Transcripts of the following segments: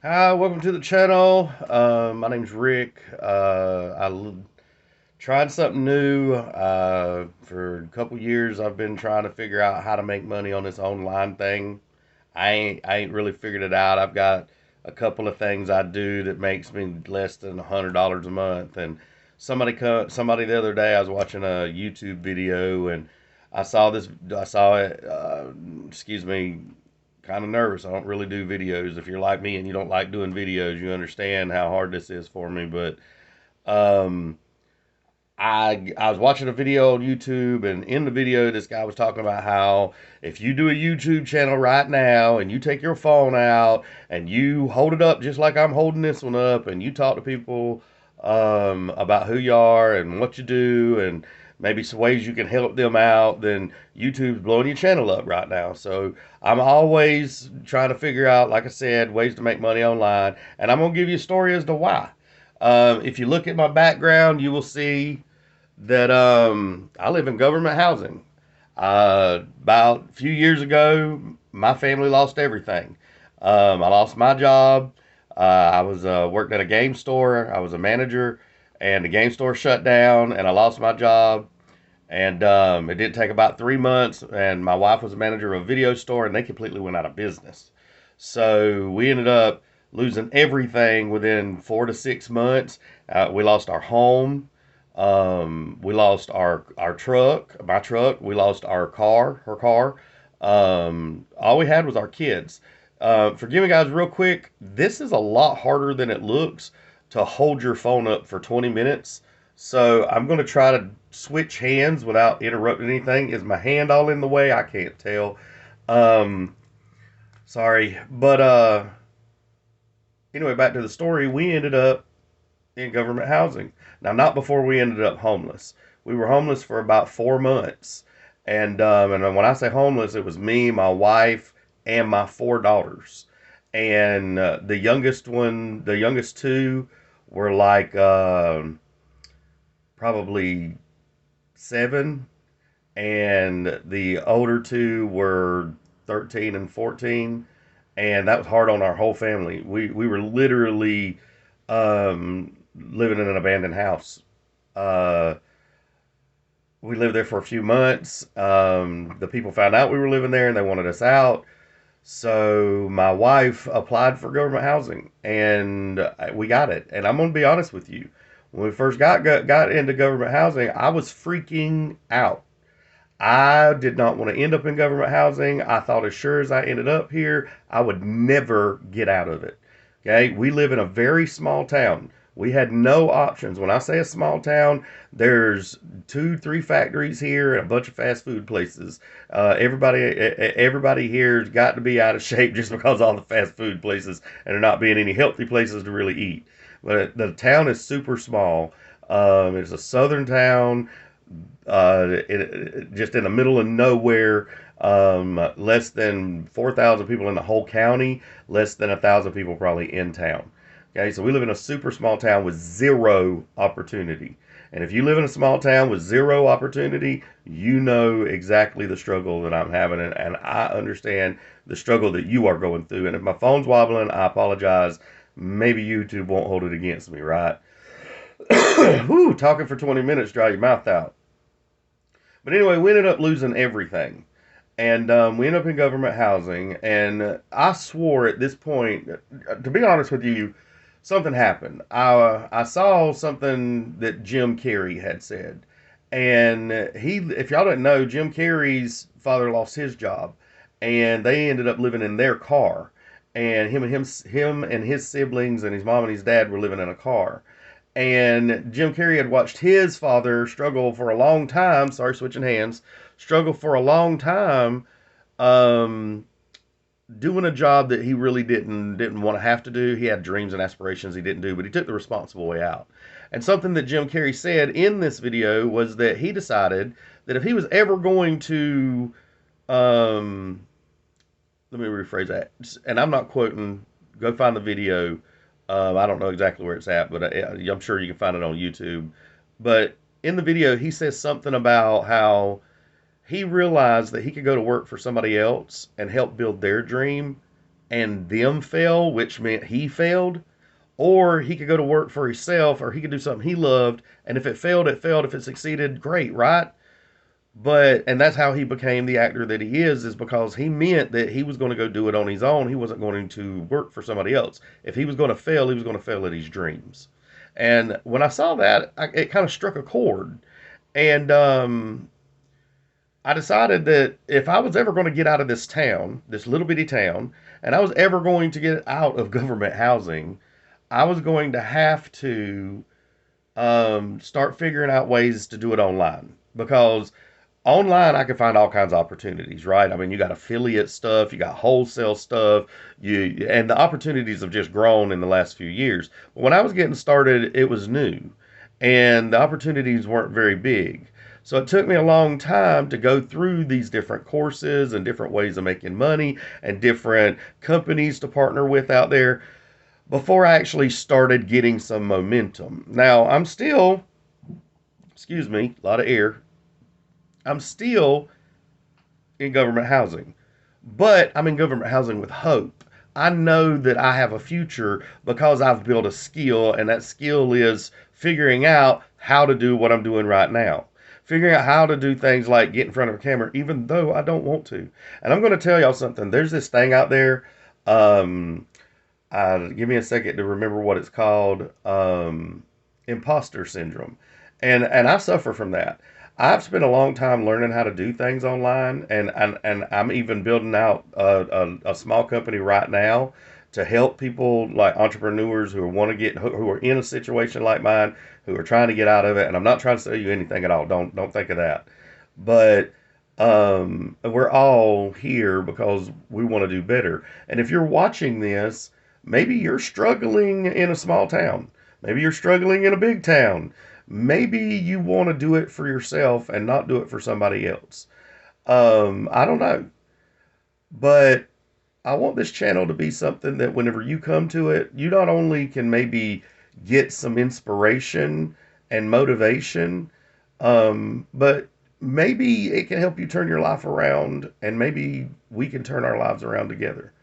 Hi, welcome to the channel. My name's Rick. Tried something new. For a couple years, I've been trying to figure out how to make money on this online thing. I ain't really figured it out. I've got a couple of things I do that makes me less than $100 a month. And somebody the other day, I was watching a YouTube video and I saw it. Excuse me, kind of nervous. I don't really do videos. If you're like me and you don't like doing videos, you understand how hard this is for me. But um, I was watching a video on YouTube, and in the video, this guy was talking about how if you do a YouTube channel right now and you take your phone out and you hold it up just like I'm holding this one up, and you talk to people about who you are and what you do, and maybe some ways you can help them out, then YouTube's blowing your channel up right now. So I'm always trying to figure out, like I said, ways to make money online, and I'm gonna give you a story as to why. If you look at my background, you will see that I live in government housing. About a few years ago, my family lost everything. I lost my job. I was worked at a game store. I was a manager, and the game store shut down, and I lost my job. And it did take about 3 months, and my wife was a manager of a video store, and they completely went out of business. So we ended up losing everything within 4 to 6 months. We lost our home. We lost our truck, my truck. We lost our car, her car. All we had was our kids. Forgive me, guys, real quick. This is a lot harder than it looks to hold your phone up for 20 minutes. So I'm going to try to switch hands without interrupting anything. Is my hand all in the way? I can't tell. Um, Sorry. But anyway, back to the story. We ended up in government housing. Now, not before we ended up homeless. We were homeless for about 4 months. And when I say homeless, it was me, my wife, and my four daughters. And the youngest two were like probably 7, and the older two were 13 and 14, and that was hard on our whole family. We were literally living in an abandoned house. Uh, we lived there for a few months. The people found out we were living there and they wanted us out. So my wife applied for government housing and we got it. And I'm going to be honest with you. When we first got into government housing, I was freaking out. I did not want to end up in government housing. I thought as sure as I ended up here, I would never get out of it. Okay, we live in a very small town. We had no options. When I say a small town, there's 2, 3 factories here and a bunch of fast food places. Everybody here's got to be out of shape just because of all the fast food places and there not being any healthy places to really eat. But the town is super small. It's a southern town, just in the middle of nowhere. Less than 4,000 people in the whole county, less than 1,000 people probably in town. Okay, so we live in a super small town with zero opportunity. And if you live in a small town with zero opportunity, you know exactly the struggle that I'm having, and I understand the struggle that you are going through. And if my phone's wobbling, I apologize. Maybe YouTube won't hold it against me, right? Whew, talking for 20 minutes, dry your mouth out. But anyway, we ended up losing everything. And we ended up in government housing. And I swore at this point, to be honest with you, something happened. I saw something that Jim Carrey had said. And if y'all didn't know, Jim Carrey's father lost his job. And they ended up living in their car. And him and his siblings and his mom and his dad were living in a car. And Jim Carrey had watched his father struggle for a long time. Sorry, switching hands. Struggle for a long time, um, doing a job that he really didn't want to have to do. He had dreams and aspirations he didn't do, but he took the responsible way out. And something that Jim Carrey said in this video was that he decided that if he was ever going to, um, let me rephrase that, and I'm not quoting. Go find the video. I don't know exactly where it's at, but I'm sure you can find it on YouTube. But in the video, he says something about how he realized that he could go to work for somebody else and help build their dream, and them fail, which meant he failed, or he could go to work for himself, or he could do something he loved, and if it failed, it failed. If it succeeded, great, right? And that's how he became the actor that he is because he meant that he was going to go do it on his own. He wasn't going to work for somebody else. If he was going to fail, he was going to fail at his dreams. And when I saw that, it kind of struck a chord. And I decided that if I was ever going to get out of this town, this little bitty town, and I was ever going to get out of government housing, I was going to have to start figuring out ways to do it online. Because online I can find all kinds of opportunities, right? I mean, you got affiliate stuff, you got wholesale stuff, and the opportunities have just grown in the last few years. But when I was getting started, it was new, and the opportunities weren't very big. So it took me a long time to go through these different courses and different ways of making money and different companies to partner with out there before I actually started getting some momentum. Now, I'm still, excuse me, a lot of air. I'm still in government housing, but I'm in government housing with hope. I know that I have a future because I've built a skill, and that skill is figuring out how to do what I'm doing right now. Figuring out how to do things like get in front of a camera, even though I don't want to. And I'm going to tell y'all something. There's this thing out there. Give me a second to remember what it's called. Imposter syndrome. And I suffer from that. I've spent a long time learning how to do things online, and I'm even building out a small company right now to help people like entrepreneurs who who are in a situation like mine, who are trying to get out of it. And I'm not trying to sell you anything at all. Don't think of that. But we're all here because we want to do better. And if you're watching this, maybe you're struggling in a small town. Maybe you're struggling in a big town. Maybe you want to do it for yourself and not do it for somebody else. I don't know. But I want this channel to be something that whenever you come to it, you not only can maybe get some inspiration and motivation, but maybe it can help you turn your life around, and maybe we can turn our lives around together.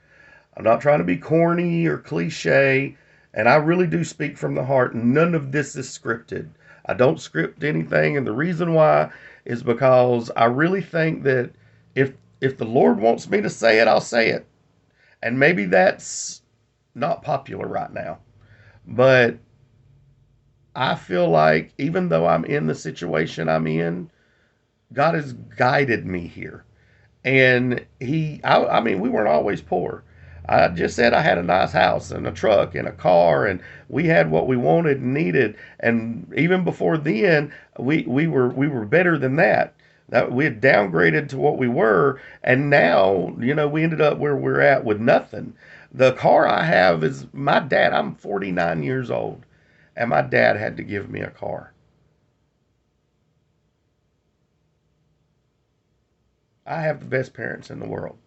I'm not trying to be corny or cliche, and I really do speak from the heart. None of this is scripted. I don't script anything, and the reason why is because I really think that if the Lord wants me to say it, I'll say it. And maybe that's not popular right now. But I feel like even though I'm in the situation I'm in, God has guided me here. And I mean, we weren't always poor. I just said I had a nice house and a truck and a car, and we had what we wanted and needed. And even before then, we were better than that. That we had downgraded to what we were, and now we ended up where we're at with nothing. The car I have is my dad. I'm 49 years old, and my dad had to give me a car. I have the best parents in the world.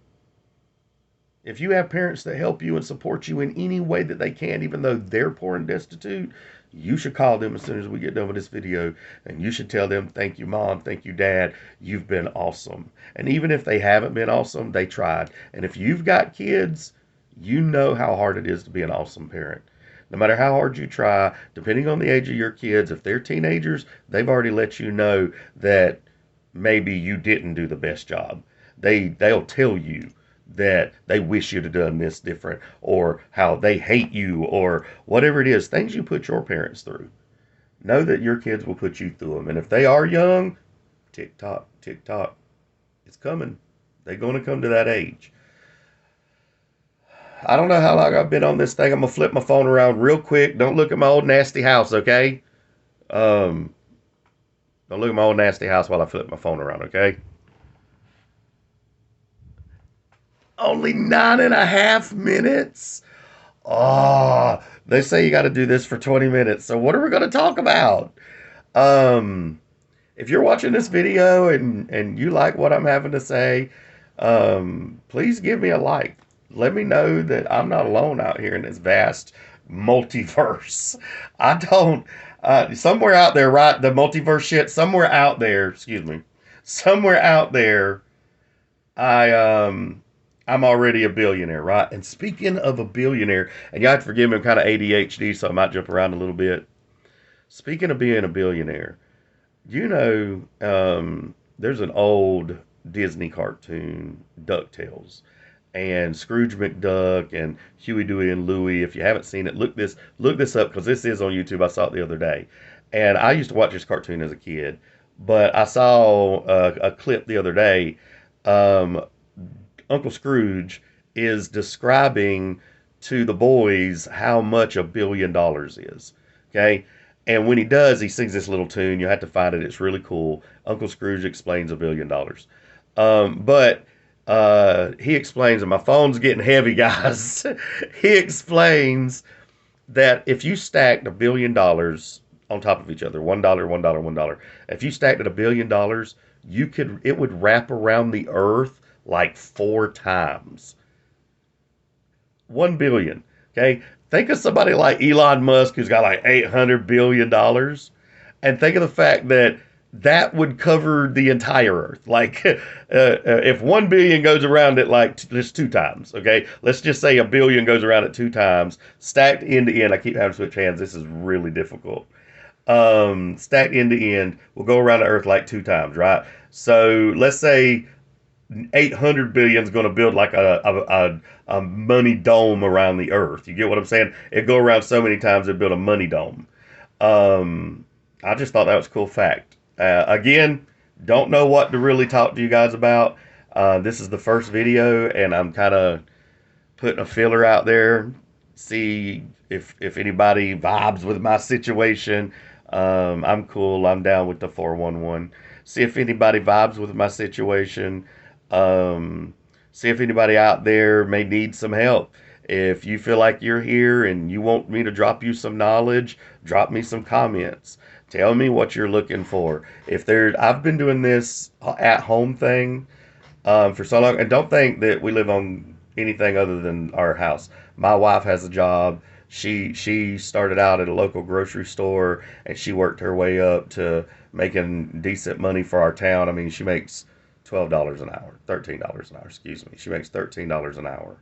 If you have parents that help you and support you in any way that they can, even though they're poor and destitute, you should call them as soon as we get done with this video, and you should tell them, thank you, Mom, thank you, Dad, you've been awesome. And even if they haven't been awesome, they tried. And if you've got kids, you know how hard it is to be an awesome parent. No matter how hard you try, depending on the age of your kids, if they're teenagers, they've already let you know that maybe you didn't do the best job. They'll tell you that they wish you'd have done this different, or how they hate you, or whatever it is, things you put your parents through. Know that your kids will put you through them. And if they are young, tick tock, it's coming. They're going to come to that age. I don't know how long I've been on this thing. I'm going to flip my phone around real quick. Don't look at my old nasty house, okay? Don't look at my old nasty house while I flip my phone around, okay? Only 9.5 minutes. Oh, they say you got to do this for 20 minutes. So what are we going to talk about? If you're watching this video and you like what I'm having to say, please give me a like. Let me know that I'm not alone out here in this vast multiverse. I don't, somewhere out there, right? The multiverse shit, somewhere out there, excuse me, somewhere out there, I'm already a billionaire, right? And speaking of a billionaire, and you have to forgive me, I'm kind of ADHD, so I might jump around a little bit. Speaking of being a billionaire, you know, there's an old Disney cartoon, DuckTales, and Scrooge McDuck and Huey, Dewey, and Louie. If you haven't seen it, look this up because this is on YouTube. I saw it the other day, and I used to watch this cartoon as a kid, but I saw a clip the other day. Um, Uncle Scrooge is describing to the boys how much $1 billion is. Okay. And when he does, he sings this little tune. You have to find it. It's really cool. Uncle Scrooge explains $1 billion. But he explains, and my phone's getting heavy, guys. He explains that if you stacked $1 billion on top of each other, $1, $1, $1, if you stacked it $1 billion, it would wrap around the earth like 4 times. 1 billion. Okay. Think of somebody like Elon Musk who's got like $800 billion, and think of the fact that that would cover the entire earth. Like, if 1 billion goes around it like just 2 times, okay? Let's just say a billion goes around it 2 times, stacked end to end. I keep having to switch hands. This is really difficult. Stacked end to end will go around the earth like 2 times, right? So let's say 800 billion is going to build like a money dome around the earth. You get what I'm saying? It go around so many times it build a money dome. I just thought that was a cool fact. Again, don't know what to really talk to you guys about. This is the first video, and I'm kind of putting a filler out there. See if anybody vibes with my situation. I'm cool. I'm down with the 411. See if anybody vibes with my situation. See if anybody out there may need some help. If you feel like you're here and you want me to drop you some knowledge, drop me some comments. Tell me what you're looking for. I've been doing this at home thing for so long, and don't think that we live on anything other than our house. My wife has a job. She started out at a local grocery store, and she worked her way up to making decent money for our town. I mean, she makes $12 an hour, $13 an hour, excuse me. She makes $13 an hour.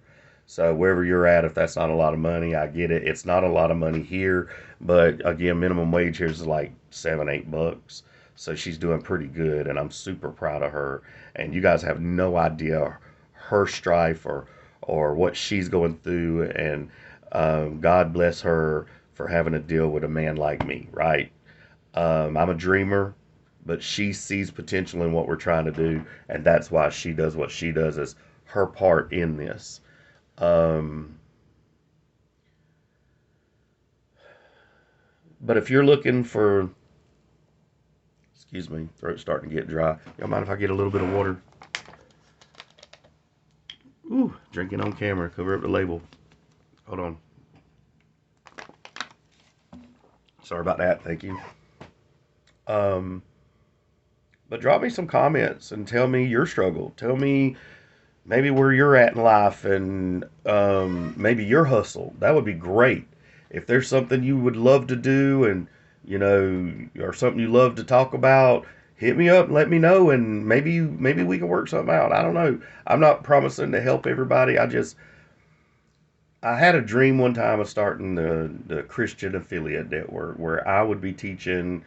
So wherever you're at, if that's not a lot of money, I get it. It's not a lot of money here, but again, minimum wage here is like $7, $8. So she's doing pretty good, and I'm super proud of her. And you guys have no idea her strife or what she's going through. And God bless her for having to deal with a man like me, right? I'm a dreamer, but she sees potential in what we're trying to do, and that's why she does what she does as her part in this. Um, but if you're looking for, excuse me, throat's starting to get dry. Y'all mind if I get a little bit of water? Ooh, drinking on camera. Cover up the label. Hold on. Sorry about that. Thank you. But drop me some comments and tell me your struggle. Tell me maybe where you're at in life, and maybe your hustle. That would be great. If there's something you would love to do, and or something you love to talk about, hit me up and let me know, and maybe we can work something out. I don't know. I'm not promising to help everybody. I had a dream one time of starting the Christian affiliate network where I would be teaching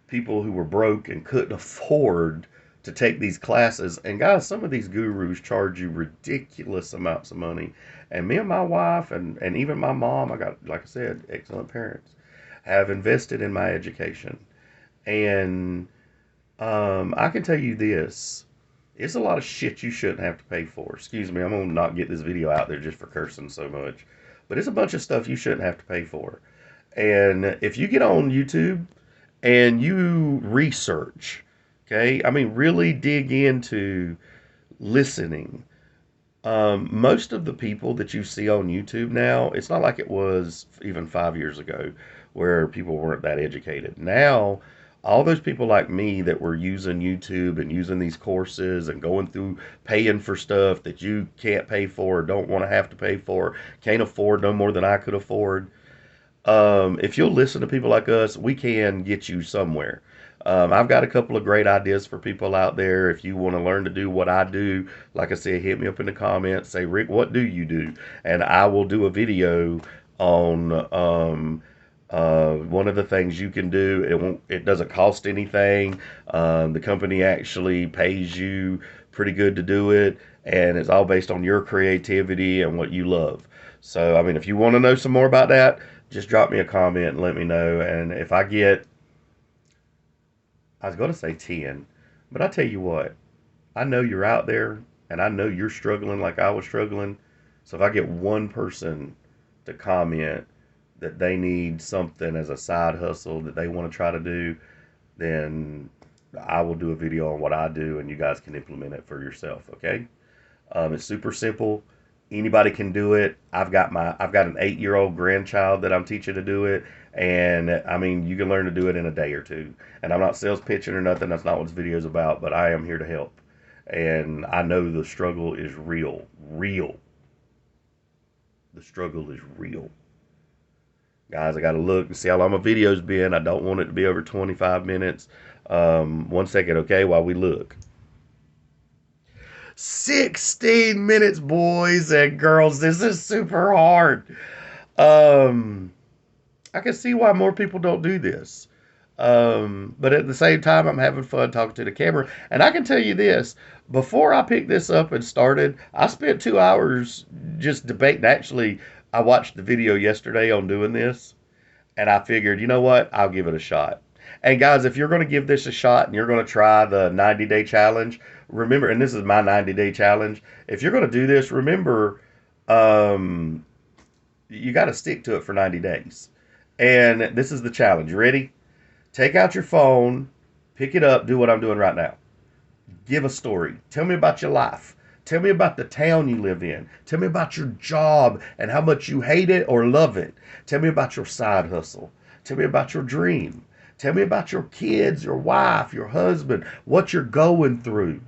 people who were broke and couldn't afford to take these classes. And guys, some of these gurus charge you ridiculous amounts of money. And me and my wife and even my mom, I got, like I said, excellent parents, have invested in my education. And I can tell you this. It's a lot of shit you shouldn't have to pay for. Excuse me, I'm going to not get this video out there just for cursing so much. But it's a bunch of stuff you shouldn't have to pay for. And if you get on YouTube and you research, okay, I mean, really dig into listening. Most of the people that you see on YouTube now, it's not like it was even 5 years ago where people weren't that educated. Now, all those people like me that were using YouTube and using these courses and going through paying for stuff that you can't pay for or don't want to have to pay for, can't afford no more than I could afford. If you'll listen to people like us, we can get you somewhere. I've got a couple of great ideas for people out there. If you want to learn to do what I do, like I said, hit me up in the comments. Say, Rick, what do you do? And I will do a video on one of the things you can do. It doesn't cost anything. The company actually pays you pretty good to do it, and it's all based on your creativity and what you love. So, I mean, if you want to know some more about that, just drop me a comment and let me know. And if I get, I was going to say 10, but I tell you what, I know you're out there and I know you're struggling like I was struggling. So if I get one person to comment that they need something as a side hustle that they want to try to do, then I will do a video on what I do and you guys can implement it for yourself, okay? It's super simple. Anybody can do it. I've got an 8-year-old grandchild that I'm teaching to do it, and I mean you can learn to do it in a day or two. And I'm not sales pitching or nothing. That's not what this video is about. But I am here to help, and I know the struggle is real, real. The struggle is real, guys. I got to look and see how long my video's been. I don't want it to be over 25 minutes. 1 second, okay, while we look. 16 minutes, boys and girls. This is super hard. Um, I can see why more people don't do this. But at the same time, I'm having fun talking to the camera. And I can tell you this, before I picked this up and started, I spent 2 hours just debating. Actually, I watched the video yesterday on doing this, and I figured, you know what? I'll give it a shot. And guys, if you're going to give this a shot and you're going to try the 90-day challenge, remember, and this is my 90-day challenge, if you're going to do this, remember, um, you got to stick to it for 90 days. And this is the challenge. You ready? Take out your phone, pick it up, do what I'm doing right now. Give a story. Tell me about your life. Tell me about the town you live in. Tell me about your job and how much you hate it or love it. Tell me about your side hustle. Tell me about your dream. Tell me about your kids, your wife, your husband, what you're going through.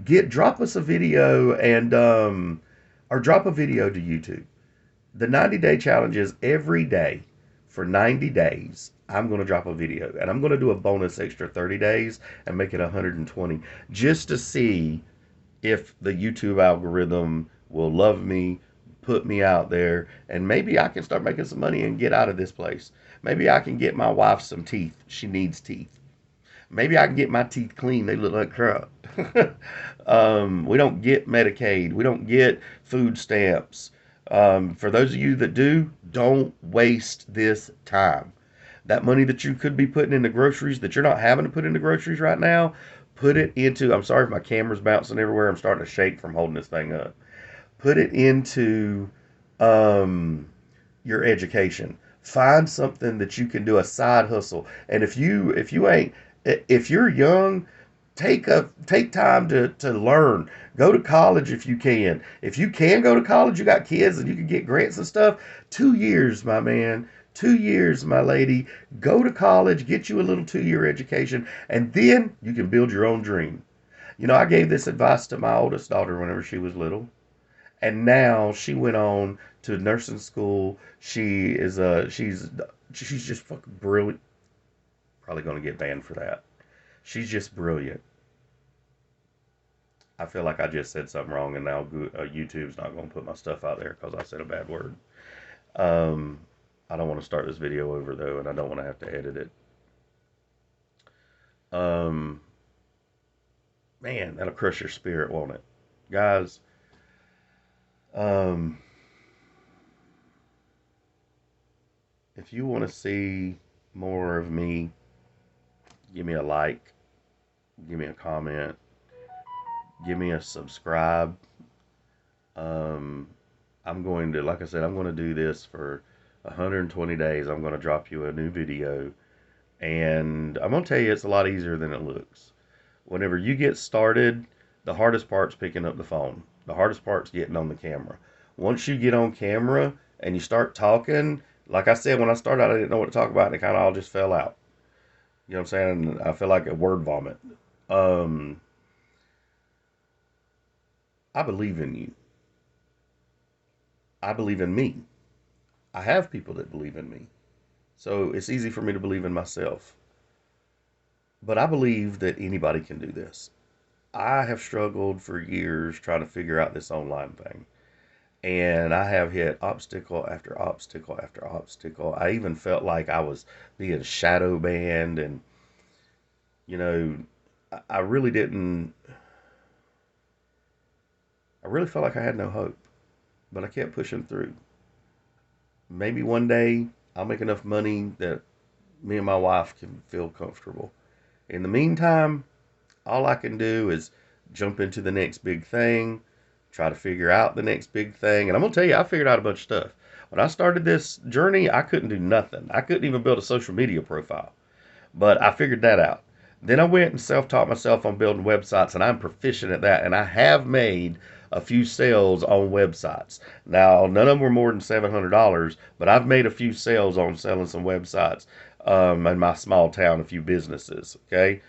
Drop us a video and or drop a video to YouTube. The 90-day challenge is every day for 90 days. I'm going to drop a video and I'm going to do a bonus extra 30 days and make it 120 just to see if the YouTube algorithm will love me, put me out there, and maybe I can start making some money and get out of this place. Maybe I can get my wife some teeth. She needs teeth. Maybe I can get my teeth clean. They look like crap. We don't get Medicaid. We don't get food stamps. For those of you that do, don't waste this time. That money that you could be putting into groceries that you're not having to put into groceries right now, put it into, I'm sorry if my camera's bouncing everywhere. I'm starting to shake from holding this thing up. Put it into your education. Find something that you can do, a side hustle. And if you're young, take time to learn. Go to college if you can. If you can go to college, you got kids and you can get grants and stuff. 2 years, my man. 2 years, my lady. Go to college, get you a little 2-year education, and then you can build your own dream. You know, I gave this advice to my oldest daughter whenever she was little, and now she went on to nursing school. She's just fucking brilliant. Probably gonna get banned for that. She's just brilliant. I feel like I just said something wrong, and now YouTube's not gonna put my stuff out there because I said a bad word. Um, I don't want to start this video over though, and I don't want to have to edit it. Um, Man, that'll crush your spirit, won't it, guys? Um, if you want to see more of me, give me a like, give me a comment, give me a subscribe. Um, I'm going to, like I said, I'm going to do this for 120 days. I'm going to drop you a new video, and I'm going to tell you it's a lot easier than it looks. Whenever you get started, the hardest part's picking up the phone. The hardest part's getting on the camera. Once you get on camera and you start talking, like I said, when I started out, I didn't know what to talk about, and it kind of all just fell out. You know what I'm saying? I feel like a word vomit. Um, I believe in you. I believe in me. I have people that believe in me. So it's easy for me to believe in myself. But I believe that anybody can do this. I have struggled for years trying to figure out this online thing. And I have hit obstacle after obstacle after obstacle. I even felt like I was being shadow banned. And, you know, I really didn't, I really felt like I had no hope. But I kept pushing through. Maybe one day I'll make enough money that me and my wife can feel comfortable. In the meantime, all I can do is jump into the next big thing, try to figure out the next big thing. And I'm going to tell you, I figured out a bunch of stuff. When I started this journey, I couldn't do nothing. I couldn't even build a social media profile, but I figured that out. Then I went and self-taught myself on building websites, and I'm proficient at that. And I have made a few sales on websites. Now, none of them were more than $700, but I've made a few sales on selling some websites in my small town, a few businesses. Okay.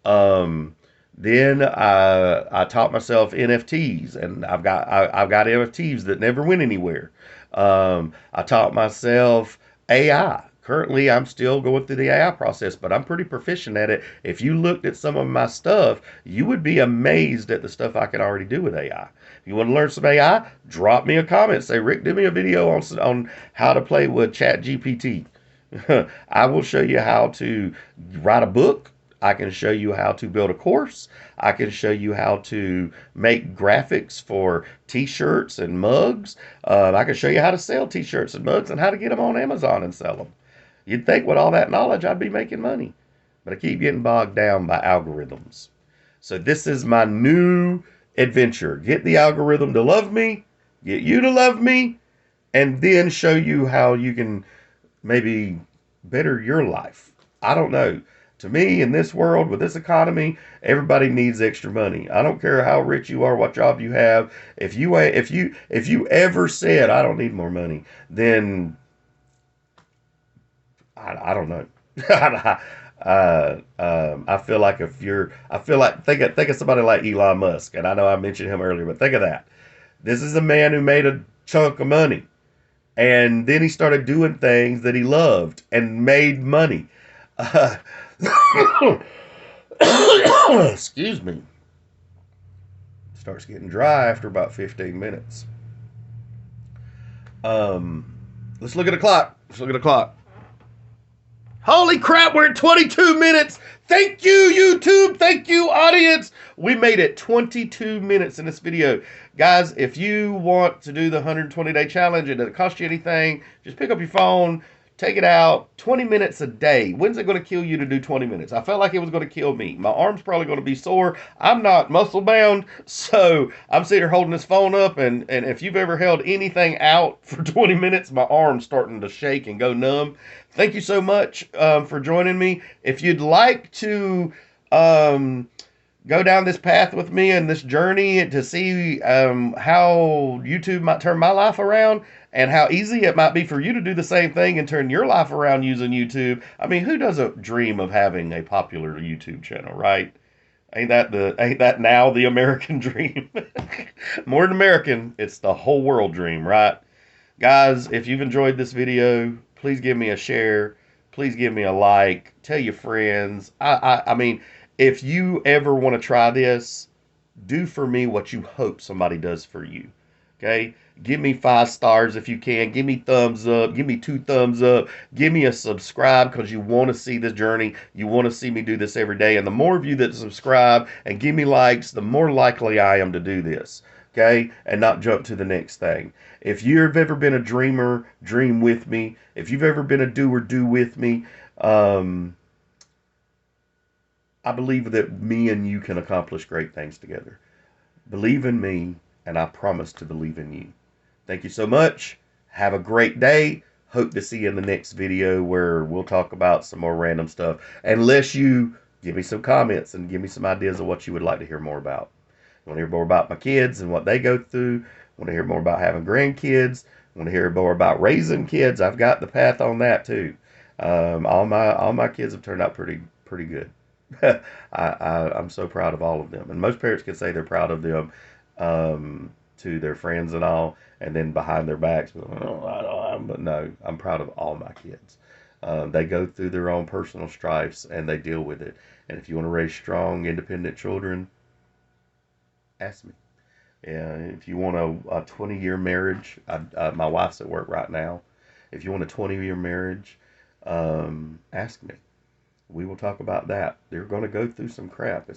Um, then I taught myself NFTs, and I've got NFTs that never went anywhere. I taught myself AI. Currently, I'm still going through the AI process, but I'm pretty proficient at it. If you looked at some of my stuff, you would be amazed at the stuff I can already do with AI. If you want to learn some AI, drop me a comment. Say, Rick, do me a video on how to play with Chat GPT. I will show you how to write a book. I can show you how to build a course. I can show you how to make graphics for t-shirts and mugs. I can show you how to sell t-shirts and mugs and how to get them on Amazon and sell them. You'd think with all that knowledge I'd be making money, but I keep getting bogged down by algorithms. So this is my new adventure. Get the algorithm to love me, get you to love me, and then show you how you can maybe better your life. I don't know. To me, in this world, with this economy, everybody needs extra money. I don't care how rich you are, what job you have. If you ever said I don't need more money, then I don't know. I feel like I feel like think of somebody like Elon Musk, and I know I mentioned him earlier, but think of that. This is a man who made a chunk of money, and then he started doing things that he loved and made money. Uh, excuse me. Starts getting dry after about 15 minutes. Um, let's look at the clock. Let's look at the clock. Holy crap, we're at 22 minutes. Thank you, YouTube. Thank you, audience. We made it 22 minutes in this video. Guys, if you want to do the 120-day challenge, it doesn't cost you anything. Just pick up your phone, take it out, 20 minutes a day. When's it going to kill you to do 20 minutes? I felt like it was going to kill me. My arm's probably going to be sore. I'm not muscle bound, so I'm sitting here holding this phone up, and if you've ever held anything out for 20 minutes, my arm's starting to shake and go numb. Thank you so much for joining me. If you'd like to go down this path with me and this journey to see how YouTube might turn my life around and how easy it might be for you to do the same thing and turn your life around using YouTube. I mean, who doesn't dream of having a popular YouTube channel, right? Ain't that now the American dream? More than American, it's the whole world dream, right? Guys, if you've enjoyed this video, please give me a share. Please give me a like. Tell your friends. I mean, if you ever want to try this, do for me what you hope somebody does for you. Okay? Give me 5 stars if you can. Give me thumbs up. Give me 2 thumbs up. Give me a subscribe because you want to see this journey. You want to see me do this every day. And the more of you that subscribe and give me likes, the more likely I am to do this. Okay? And not jump to the next thing. If you've ever been a dreamer, dream with me. If you've ever been a doer, do with me. I believe that me and you can accomplish great things together. Believe in me, and I promise to believe in you. Thank you so much. Have a great day. Hope to see you in the next video where we'll talk about some more random stuff. Unless you give me some comments and give me some ideas of what you would like to hear more about. Want to hear more about my kids and what they go through? Want to hear more about having grandkids? Want to hear more about raising kids? I've got the path on that too. All my kids have turned out pretty good. I'm so proud of all of them, and most parents can say they're proud of them to their friends and all, and then behind their backs, but no, I'm proud of all my kids. They go through their own personal strifes and they deal with it. And if you want to raise strong, independent children, ask me. And if you want a 20-year marriage, my wife's at work right now. If you want a 20-year marriage, ask me. We will talk about that. They're going to go through some crap.